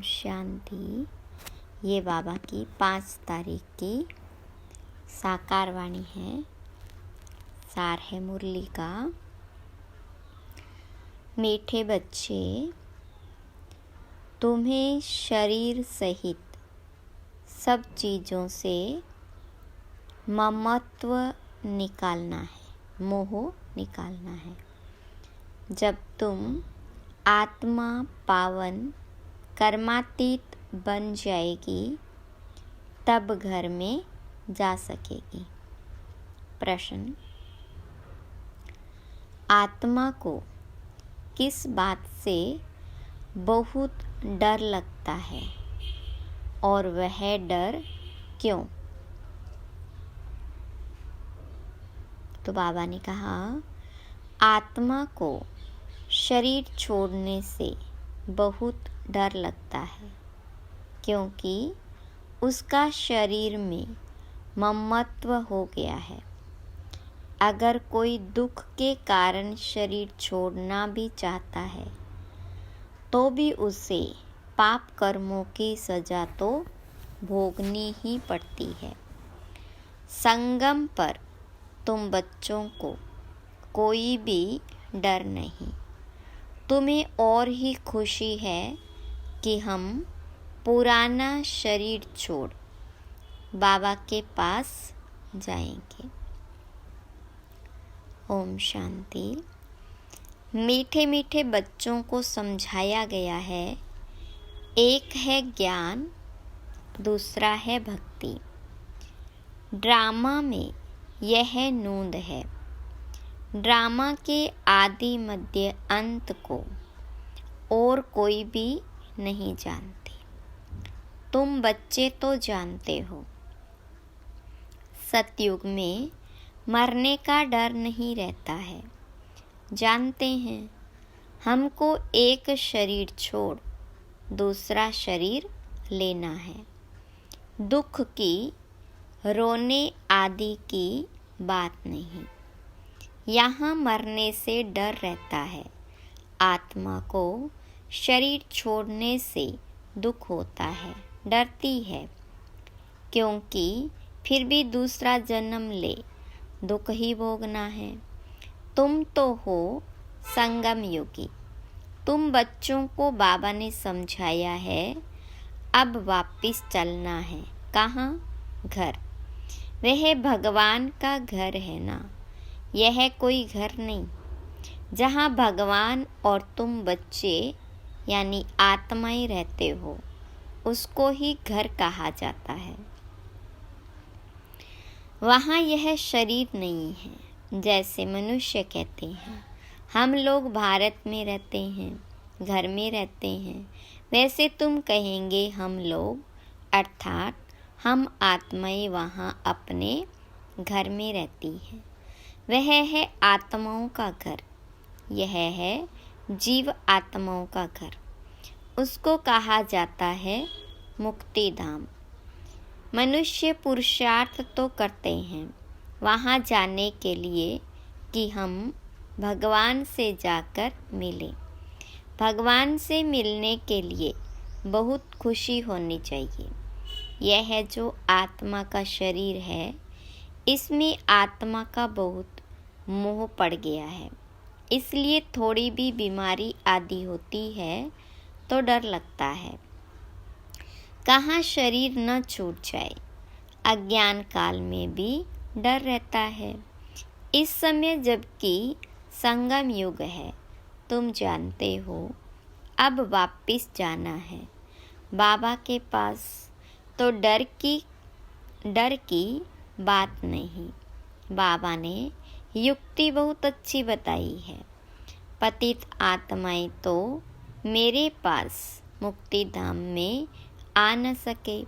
शांति। ये बाबा की 5 तारीख की साकार वाणी है। सार है मुरली का। मीठे बच्चे, तुम्हें शरीर सहित सब चीज़ों से ममत्व निकालना है, मोह निकालना है। जब तुम आत्मा पावन कर्मातीत बन जाएगी, तब घर में जा सकेगी। प्रश्न: आत्मा को किस बात से बहुत डर लगता है और वह डर क्यों? तो बाबा ने कहा, आत्मा को शरीर छोड़ने से बहुत डर लगता है, क्योंकि उसका शरीर में ममत्व हो गया है। अगर कोई दुख के कारण शरीर छोड़ना भी चाहता है, तो भी उसे पाप कर्मों की सजा तो भोगनी ही पड़ती है। संगम पर तुम बच्चों को कोई भी डर नहीं। तुम्हें और ही खुशी है कि हम पुराना शरीर छोड़ बाबा के पास जाएंगे। ओम शांति। मीठे मीठे बच्चों को समझाया गया है, एक है ज्ञान, दूसरा है भक्ति। ड्रामा में यह नूंद है। ड्रामा के आदि मध्य अंत को और कोई भी नहीं जानते। तुम बच्चे तो जानते हो। सतयुग में मरने का डर नहीं रहता है। जानते हैं, हमको एक शरीर छोड़ दूसरा शरीर लेना है। दुख की, रोने आदि की बात नहीं। यहाँ मरने से डर रहता है। आत्मा को शरीर छोड़ने से दुख होता है, डरती है, क्योंकि फिर भी दूसरा जन्म ले दुख ही भोगना है। तुम तो हो संगम योगी। तुम बच्चों को बाबा ने समझाया है, अब वापिस चलना है। कहाँ? घर। वह भगवान का घर है ना, यह कोई घर नहीं। जहाँ भगवान और तुम बच्चे यानी आत्माएं रहते हो, उसको ही घर कहा जाता है। वहाँ यह शरीर नहीं है। जैसे मनुष्य कहते हैं, हम लोग भारत में रहते हैं, घर में रहते हैं, वैसे तुम कहेंगे हम लोग, अर्थात हम आत्माएं वहाँ अपने घर में रहती हैं। वह है आत्माओं का घर। यह है जीव आत्माओं का घर। उसको कहा जाता है मुक्ति धाम। मनुष्य पुरुषार्थ तो करते हैं वहाँ जाने के लिए कि हम भगवान से जाकर मिलें। भगवान से मिलने के लिए बहुत खुशी होनी चाहिए। यह जो आत्मा का शरीर है, इसमें आत्मा का बहुत मोह पड़ गया है। इसलिए थोड़ी भी बीमारी आदि होती है तो डर लगता है, कहाँ शरीर न छूट जाए। अज्ञान काल में भी डर रहता है। इस समय जबकि संगम युग है, तुम जानते हो अब वापिस जाना है बाबा के पास, तो डर की बात नहीं। बाबा ने युक्ति बहुत अच्छी बताई है। पतित आत्माएं तो मेरे पास मुक्ति धाम में आ न सके।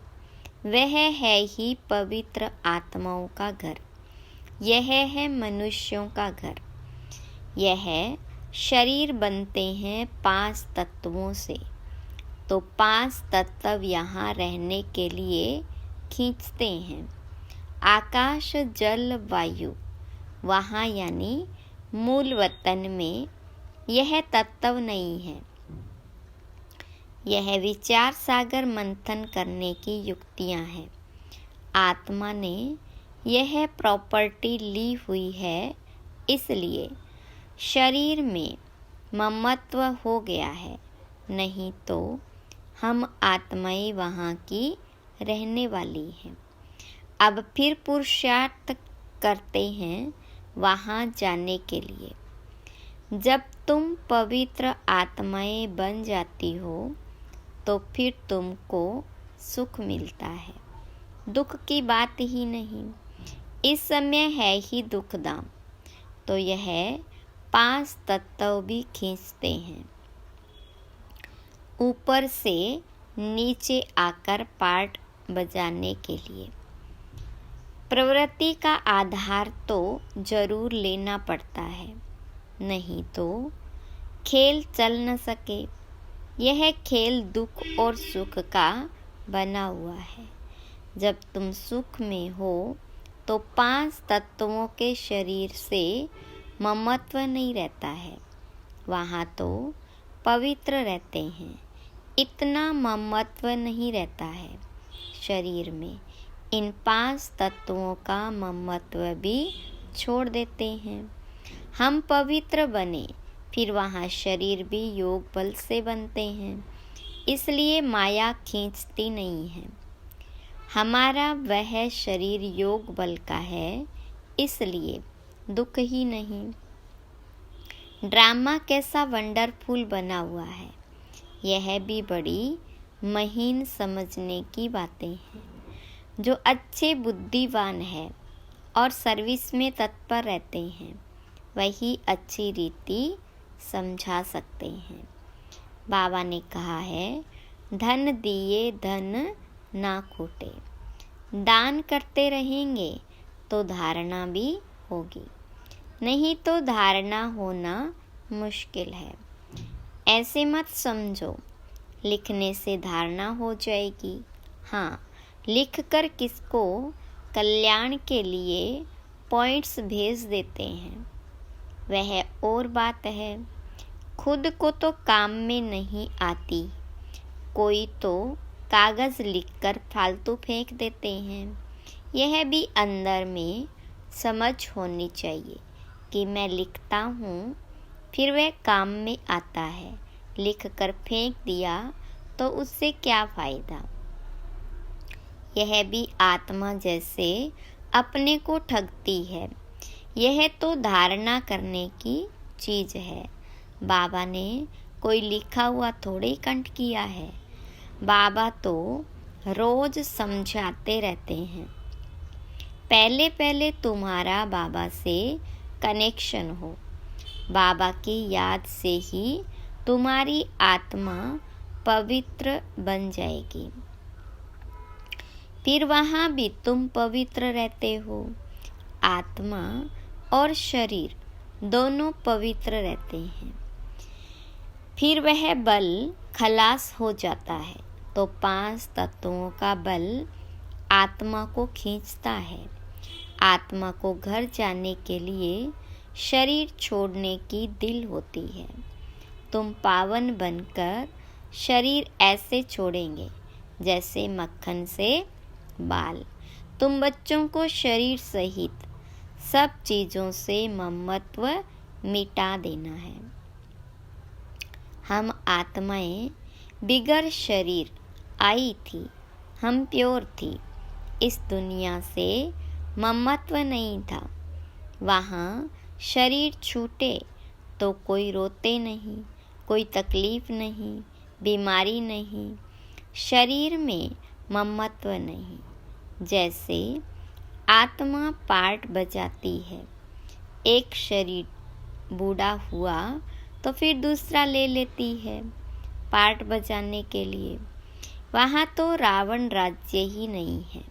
वह है ही पवित्र आत्माओं का घर। यह है मनुष्यों का घर। यह शरीर बनते हैं 5 तत्वों से, तो 5 तत्व यहाँ रहने के लिए खींचते हैं। आकाश, जल, वायु, वहाँ यानी मूल वतन में यह तत्व नहीं है। यह विचार सागर मंथन करने की युक्तियां हैं। आत्मा ने यह प्रॉपर्टी ली हुई है, इसलिए शरीर में ममत्व हो गया है, नहीं तो हम आत्माएं वहाँ की रहने वाली हैं। अब फिर पुरुषार्थ करते हैं वहाँ जाने के लिए। जब तुम पवित्र आत्माएं बन जाती हो तो फिर तुमको सुख मिलता है, दुख की बात ही नहीं। इस समय है ही दुखधाम, तो यह 5 तत्व भी खींचते हैं ऊपर से नीचे आकर पार्ट बजाने के लिए। प्रवृत्ति का आधार तो जरूर लेना पड़ता है, नहीं तो खेल चल न सके। यह खेल दुख और सुख का बना हुआ है। जब तुम सुख में हो तो 5 तत्वों के शरीर से ममत्व नहीं रहता है, वहाँ तो पवित्र रहते हैं। इतना ममत्व नहीं रहता है शरीर में। इन 5 तत्वों का ममत्व भी छोड़ देते हैं। हम पवित्र बने, फिर वहाँ शरीर भी योग बल से बनते हैं, इसलिए माया खींचती नहीं है। हमारा वह शरीर योग बल का है, इसलिए दुख ही नहीं। ड्रामा कैसा वंडरफुल बना हुआ है, यह भी बड़ी महीन समझने की बातें हैं। जो अच्छे बुद्धिमान है और सर्विस में तत्पर रहते हैं, वही अच्छी रीति समझा सकते हैं। बाबा ने कहा है, धन दिए धन ना खोटे। दान करते रहेंगे तो धारणा भी होगी, नहीं तो धारणा होना मुश्किल है। ऐसे मत समझो लिखने से धारणा हो जाएगी। हाँ, लिखकर किसको कल्याण के लिए पॉइंट्स भेज देते हैं, वह और बात है। खुद को तो काम में नहीं आती, कोई तो कागज़ लिखकर फालतू फेंक देते हैं। यह भी अंदर में समझ होनी चाहिए कि मैं लिखता हूँ, फिर वह काम में आता है। लिख कर फेंक दिया तो उससे क्या फ़ायदा। यह भी आत्मा जैसे अपने को ठगती है। यह तो धारणा करने की चीज़ है। बाबा ने कोई लिखा हुआ थोड़े कंठ किया है। बाबा तो रोज़ समझाते रहते हैं। पहले पहले तुम्हारा बाबा से कनेक्शन हो। बाबा की याद से ही तुम्हारी आत्मा पवित्र बन जाएगी, फिर वहाँ भी तुम पवित्र रहते हो। आत्मा और शरीर दोनों पवित्र रहते हैं। फिर वह बल खलास हो जाता है, तो 5 तत्वों का बल आत्मा को खींचता है। आत्मा को घर जाने के लिए शरीर छोड़ने की दिल होती है। तुम पावन बनकर शरीर ऐसे छोड़ेंगे जैसे मक्खन से बाल। तुम बच्चों को शरीर सहित सब चीज़ों से ममत्व मिटा देना है। हम आत्माएं बिगर शरीर आई थी, हम प्योर थी। इस दुनिया से ममत्व नहीं था। वहाँ शरीर छूटे तो कोई रोते नहीं, कोई तकलीफ नहीं, बीमारी नहीं। शरीर में ममत्व नहीं। जैसे आत्मा पार्ट बजाती है, एक शरीर बूढ़ा हुआ तो फिर दूसरा ले लेती है पार्ट बजाने के लिए। वहाँ तो रावण राज्य ही नहीं है।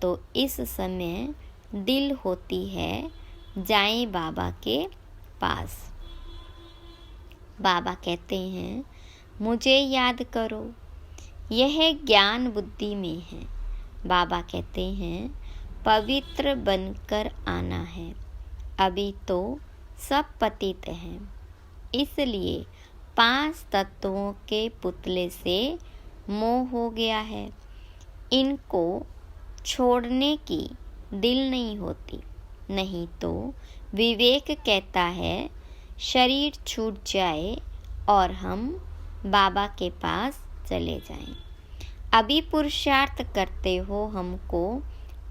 तो इस समय दिल होती है जाएं बाबा के पास। बाबा कहते हैं, मुझे याद करो। यह ज्ञान बुद्धि में है। बाबा कहते हैं, पवित्र बनकर आना है। अभी तो सब पतित हैं, इसलिए 5 तत्वों के पुतले से मोह हो गया है। इनको छोड़ने की दिल नहीं होती, नहीं तो विवेक कहता है शरीर छूट जाए और हम बाबा के पास चले जाएं। अभी पुरुषार्थ करते हो हमको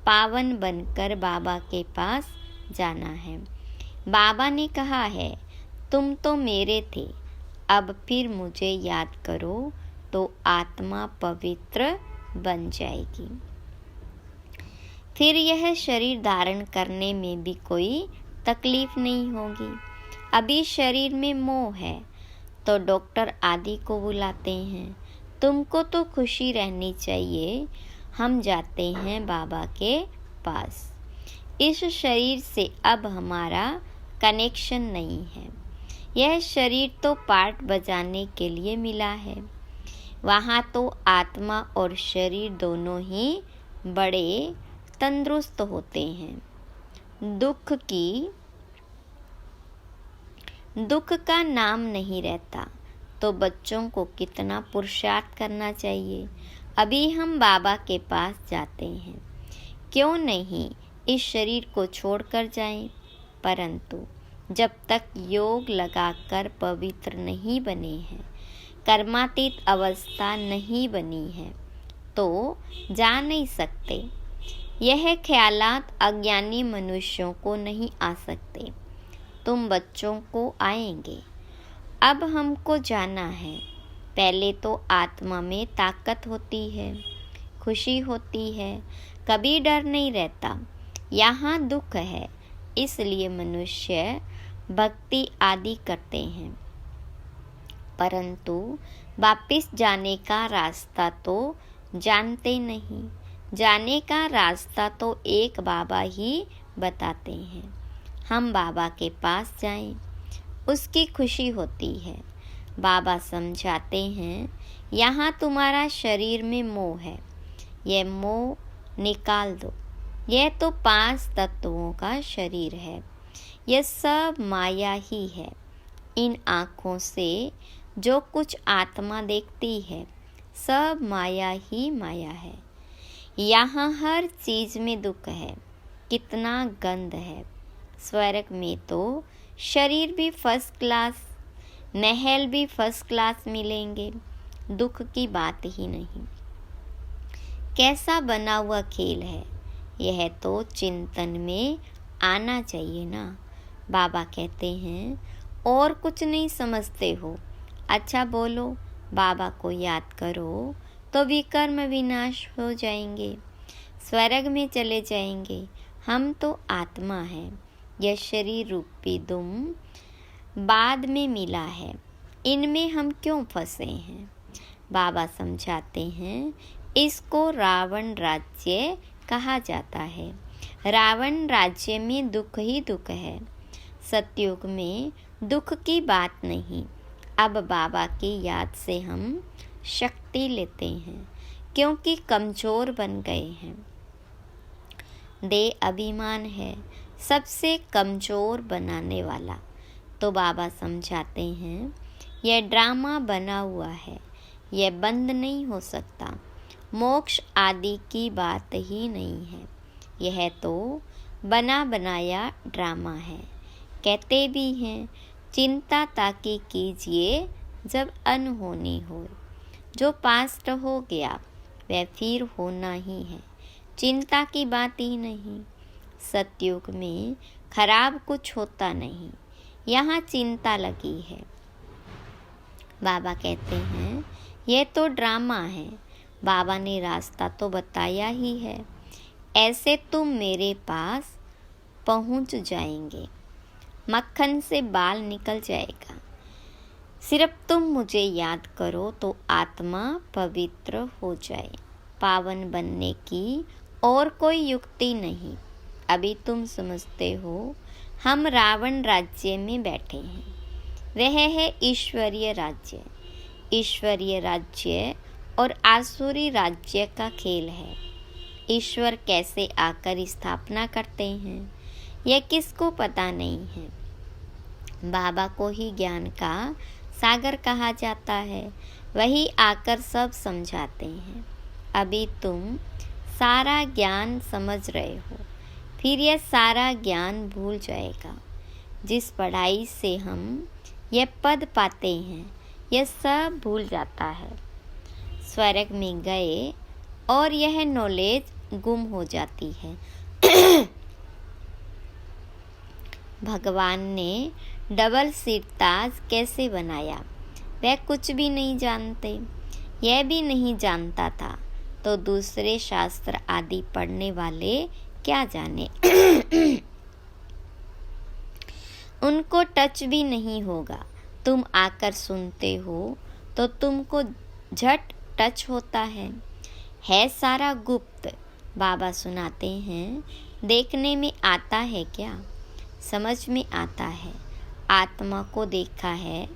पावन बनकर बाबा के पास जाना है। बाबा ने कहा है तुम तो मेरे थे, अब फिर मुझे याद करो तो आत्मा पवित्र बन जाएगी। फिर यह शरीर धारण करने में भी कोई तकलीफ नहीं होगी। अभी शरीर में मोह है तो डॉक्टर आदि को बुलाते हैं, तुमको तो खुशी रहनी चाहिए। हम जाते हैं बाबा के पास। इस शरीर से अब हमारा कनेक्शन नहीं है। यह शरीर तो पार्ट बजाने के लिए मिला है। वहाँ तो आत्मा और शरीर दोनों ही बड़े तंदुरुस्त होते हैं। दुख का नाम नहीं रहता तो बच्चों को कितना पुरुषार्थ करना चाहिए। अभी हम बाबा के पास जाते हैं, क्यों नहीं इस शरीर को छोड़कर जाएं, परंतु जब तक योग लगाकर पवित्र नहीं बने हैं, कर्मातीत अवस्था नहीं बनी है, तो जा नहीं सकते। यह ख्यालात अज्ञानी मनुष्यों को नहीं आ सकते, तुम बच्चों को आएंगे। अब हमको जाना है। पहले तो आत्मा में ताकत होती है, खुशी होती है, कभी डर नहीं रहता। यहाँ दुख है, इसलिए मनुष्य भक्ति आदि करते हैं, परंतु वापिस जाने का रास्ता तो जानते नहीं। जाने का रास्ता तो एक बाबा ही बताते हैं। हम बाबा के पास जाएं, उसकी खुशी होती है। बाबा समझाते हैं यहाँ तुम्हारा शरीर में मोह है, यह मोह निकाल दो। यह तो 5 तत्वों का शरीर है, यह सब माया ही है। इन आँखों से जो कुछ आत्मा देखती है सब माया ही माया है। यहाँ हर चीज़ में दुख है, कितना गंध है। स्वर्ग में तो शरीर भी फर्स्ट क्लास, महल भी फर्स्ट क्लास मिलेंगे, दुख की बात ही नहीं। कैसा बना हुआ खेल है, यह तो चिंतन में आना चाहिए ना। बाबा कहते हैं और कुछ नहीं समझते हो, अच्छा बोलो बाबा को याद करो तो विकर्म विनाश हो जाएंगे, स्वर्ग में चले जाएंगे। हम तो आत्मा है, यह शरीर रूपी दुम बाद में मिला है, इनमें हम क्यों फंसे हैं। बाबा समझाते हैं इसको रावण राज्य कहा जाता है। रावण राज्य में दुख ही दुख है, सतयुग में दुख की बात नहीं। अब बाबा की याद से हम शक्ति लेते हैं, क्योंकि कमज़ोर बन गए हैं। देह अभिमान है सबसे कमज़ोर बनाने वाला। तो बाबा समझाते हैं यह ड्रामा बना हुआ है, यह बंद नहीं हो सकता। मोक्ष आदि की बात ही नहीं है, यह तो बना बनाया ड्रामा है। कहते भी हैं चिंता ताकि कीजिए जब अनहोनी हो। जो पास्ट हो गया वह फिर होना ही है, चिंता की बात ही नहीं। सतयुग में खराब कुछ होता नहीं, यहाँ चिंता लगी है। बाबा कहते हैं यह तो ड्रामा है, बाबा ने रास्ता तो बताया ही है। ऐसे तुम मेरे पास पहुँच जाएंगे, मक्खन से बाल निकल जाएगा। सिर्फ तुम मुझे याद करो तो आत्मा पवित्र हो जाए। पावन बनने की और कोई युक्ति नहीं। अभी तुम समझते हो हम रावण राज्य में बैठे हैं, वह है ईश्वरीय राज्य। ईश्वरीय राज्य और आसुरी राज्य का खेल है। ईश्वर कैसे आकर स्थापना करते हैं यह किसको पता नहीं है। बाबा को ही ज्ञान का सागर कहा जाता है, वही आकर सब समझाते हैं। अभी तुम सारा ज्ञान समझ रहे हो, फिर यह सारा ज्ञान भूल जाएगा। जिस पढ़ाई से हम यह पद पाते हैं, यह सब भूल जाता है। स्वर्ग में गए और यह नॉलेज गुम हो जाती है। भगवान ने डबल सीट ताज कैसे बनाया, वह कुछ भी नहीं जानते। यह भी नहीं जानता था तो दूसरे शास्त्र आदि पढ़ने वाले क्या जाने। उनको टच भी नहीं होगा। तुम आकर सुनते हो तो तुमको झट टच होता है सारा गुप्त। बाबा सुनाते हैं, देखने में आता है क्या, समझ में आता है। आत्मा को देखा है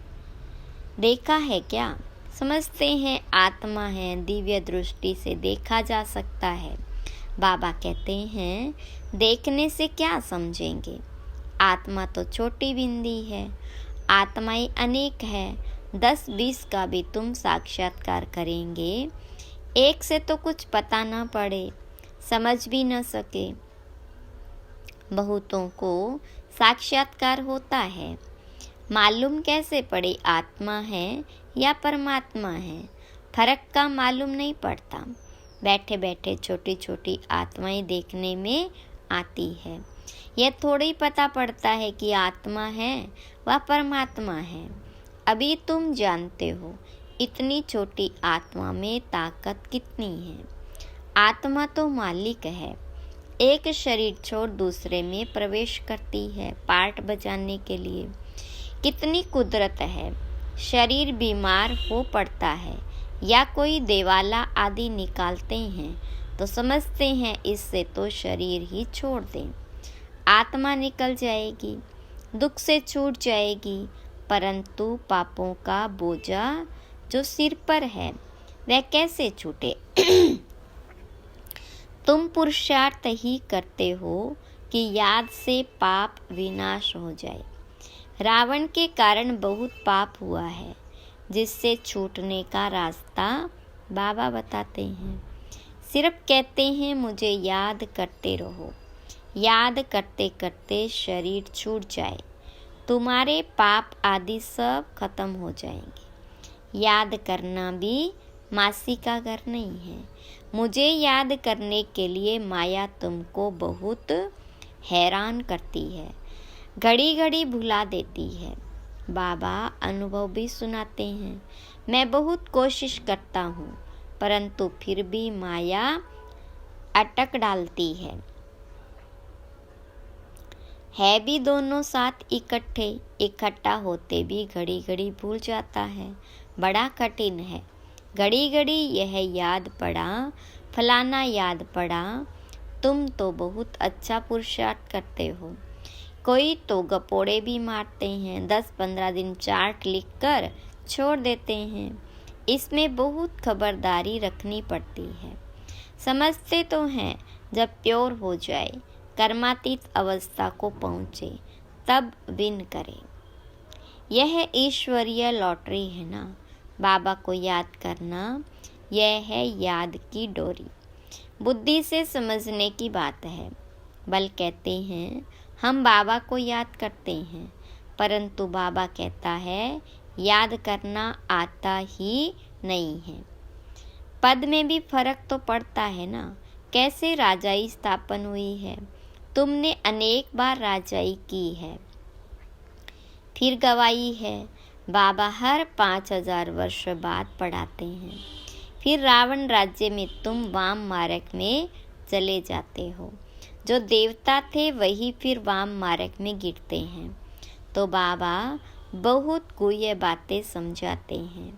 क्या, समझते हैं आत्मा है, दिव्य दृष्टि से देखा जा सकता है। बाबा कहते हैं, देखने से क्या समझेंगे, आत्मा तो छोटी बिंदी है। आत्माएं अनेक है, 10-20 का भी तुम साक्षात्कार करेंगे, एक से तो कुछ पता ना पड़े, समझ भी न सके। बहुतों को साक्षात्कार होता है, मालूम कैसे पड़े आत्मा है या परमात्मा है, फर्क का मालूम नहीं पड़ता। बैठे बैठे छोटी छोटी आत्माएं देखने में आती है, यह थोड़ी पता पड़ता है कि आत्मा है व परमात्मा है। अभी तुम जानते हो इतनी छोटी आत्मा में ताकत कितनी है। आत्मा तो मालिक है, एक शरीर छोड़ दूसरे में प्रवेश करती है पार्ट बजाने के लिए। कितनी कुदरत है। शरीर बीमार हो पड़ता है या कोई देवाला आदि निकालते हैं तो समझते हैं इससे तो शरीर ही छोड़ दें, आत्मा निकल जाएगी, दुख से छूट जाएगी। परंतु पापों का बोझा जो सिर पर है वह कैसे छूटे। तुम पुरुषार्थ ही करते हो कि याद से पाप विनाश हो जाए। रावण के कारण बहुत पाप हुआ है, जिससे छूटने का रास्ता बाबा बताते हैं। सिर्फ कहते हैं मुझे याद करते रहो, याद करते करते शरीर छूट जाए, तुम्हारे पाप आदि सब खत्म हो जाएंगे। याद करना भी मासी का घर नहीं है। मुझे याद करने के लिए माया तुमको बहुत हैरान करती है, घड़ी घड़ी भुला देती है। बाबा अनुभव भी सुनाते हैं, मैं बहुत कोशिश करता हूँ परंतु फिर भी माया अटक डालती है भी दोनों साथ इकट्ठा होते भी घड़ी घड़ी भूल जाता है, बड़ा कठिन है। घड़ी घड़ी यह याद पड़ा, फलाना याद पड़ा। तुम तो बहुत अच्छा पुरुषार्थ करते हो। कोई तो गपोड़े भी मारते हैं, 10-15 दिन चार्ट लिखकर छोड़ देते हैं। इसमें बहुत खबरदारी रखनी पड़ती है। समझते तो हैं जब प्योर हो जाए, कर्मातीत अवस्था को पहुँचे, तब विन करें। यह ईश्वरीय लॉटरी है ना। बाबा को याद करना, यह है याद की डोरी। बुद्धि से समझने की बात है। बल कहते हैं हम बाबा को याद करते हैं, परंतु बाबा कहता है याद करना आता ही नहीं है। पद में भी फर्क तो पड़ता है ना। कैसे राजाई स्थापन हुई है, तुमने अनेक बार राजाई की है, फिर गवाई है। बाबा हर 5000 वर्ष बाद पढ़ाते हैं। फिर रावण राज्य में तुम वाम मार्ग में चले जाते हो। जो देवता थे वही फिर वाम मार्ग में गिरते हैं। तो बाबा बहुत गुह्य बातें समझाते हैं।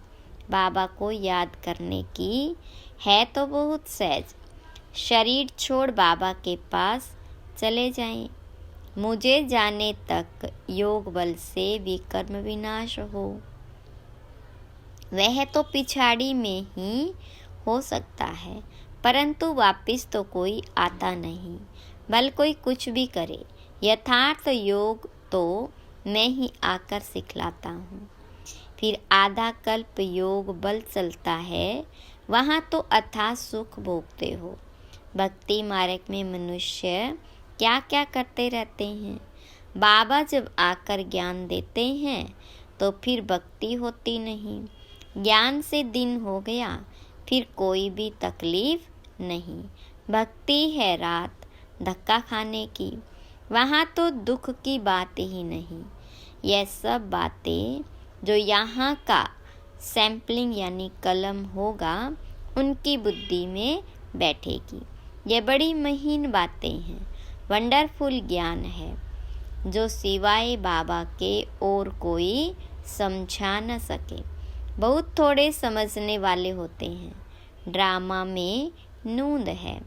बाबा को याद करने की है तो बहुत सहज। शरीर छोड़ बाबा के पास चले जाएं। मुझे जाने तक योग बल से विकर्म विनाश हो। वह तो पिछाड़ी में ही हो सकता है, परंतु वापिस तो कोई आता नहीं। बल कोई कुछ भी करे, यथार्थ योग तो मैं ही आकर सिखलाता हूँ। फिर आधा कल्प योग बल चलता है, वहाँ तो अथाह सुख भोगते हो। भक्ति मार्ग में मनुष्य क्या क्या करते रहते हैं। बाबा जब आकर ज्ञान देते हैं तो फिर भक्ति होती नहीं। ज्ञान से दिन हो गया, फिर कोई भी तकलीफ नहीं। भक्ति है रात धक्का खाने की, वहाँ तो दुख की बात ही नहीं। यह सब बातें जो यहाँ का सैम्पलिंग यानी कलम होगा, उनकी बुद्धि में बैठेगी। ये बड़ी महीन बातें हैं, वंडरफुल ज्ञान है, जो सिवाय बाबा के और कोई समझा न सके। बहुत थोड़े समझने वाले होते हैं। ड्रामा में नूंद है,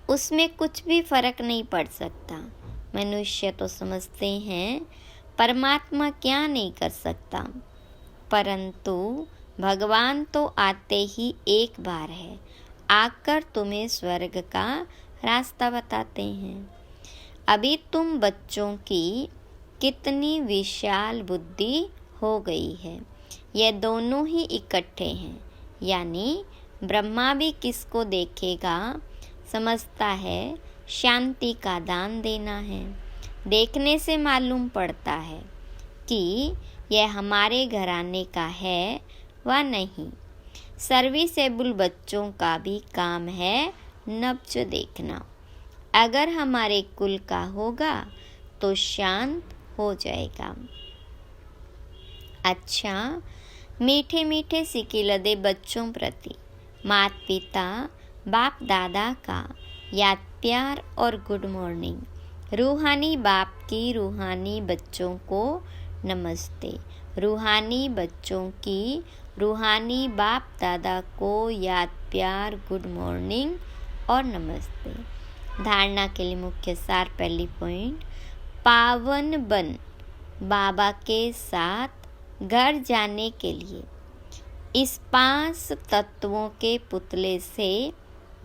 उसमें कुछ भी फर्क नहीं पड़ सकता। मनुष्य तो समझते हैं परमात्मा क्या नहीं कर सकता, परंतु भगवान तो आते ही एक बार है, आकर तुम्हें स्वर्ग का रास्ता बताते हैं। अभी तुम बच्चों की कितनी विशाल बुद्धि हो गई है। ये दोनों ही इकट्ठे हैं, यानी ब्रह्मा भी किसको देखेगा, समझता है शांति का दान देना है। देखने से मालूम पड़ता है कि यह हमारे घराने का है व नहीं। सर्विसेबल बच्चों का भी काम है नब्ज देखना। अगर हमारे कुल का होगा तो शांत हो जाएगा। अच्छा, मीठे मीठे सिकिलदे बच्चों प्रति माता पिता बाप दादा का याद प्यार और गुड मॉर्निंग। रूहानी बाप की रूहानी बच्चों को नमस्ते। रूहानी बच्चों की रूहानी बाप दादा को याद प्यार गुड मॉर्निंग और नमस्ते। धारणा के लिए मुख्य सार। पहली पॉइंट, पावन बन बाबा के साथ घर जाने के लिए इस 5 तत्वों के पुतले से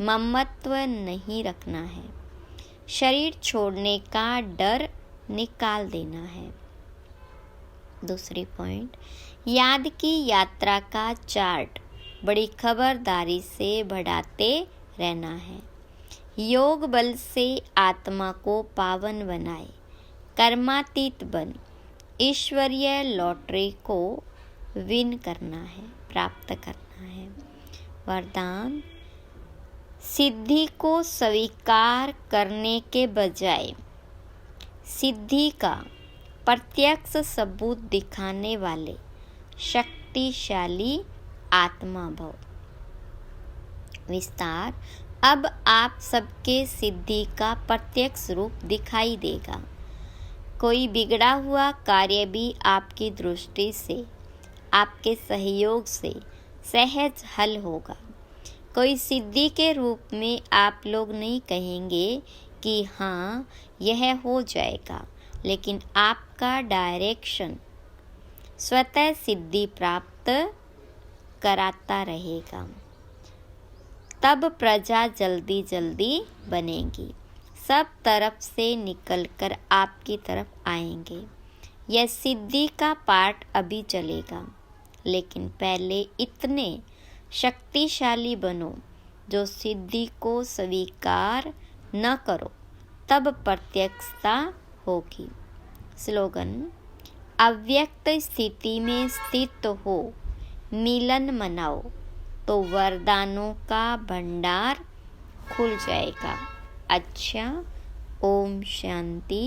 ममत्व नहीं रखना है। शरीर छोड़ने का डर निकाल देना है। दूसरी पॉइंट, याद की यात्रा का चार्ट बड़ी खबरदारी से बढ़ाते रहना है। योग बल से आत्मा को पावन बनाए, कर्मातीत बन ईश्वरीय लॉटरी को विन करना है, प्राप्त करना है। वरदान, सिद्धि को स्वीकार करने के बजाय सिद्धि का प्रत्यक्ष सबूत दिखाने वाले शक्तिशाली आत्मा भव। विस्तार, अब आप सबके सिद्धि का प्रत्यक्ष रूप दिखाई देगा। कोई बिगड़ा हुआ कार्य भी आपकी दृष्टि से, आपके सहयोग से सहज हल होगा। कोई सिद्धि के रूप में आप लोग नहीं कहेंगे कि हाँ यह हो जाएगा, लेकिन आपका डायरेक्शन स्वतः सिद्धि प्राप्त कराता रहेगा। तब प्रजा जल्दी जल्दी बनेगी, सब तरफ से निकलकर आपकी तरफ आएंगे। यह सिद्धि का पाठ अभी चलेगा, लेकिन पहले इतने शक्तिशाली बनो जो सिद्धि को स्वीकार न करो, तब प्रत्यक्षता होगी। स्लोगन, अव्यक्त स्थिति में स्थित हो मिलन मनाओ तो वरदानों का भंडार खुल जाएगा। अच्छा, ओम शांति।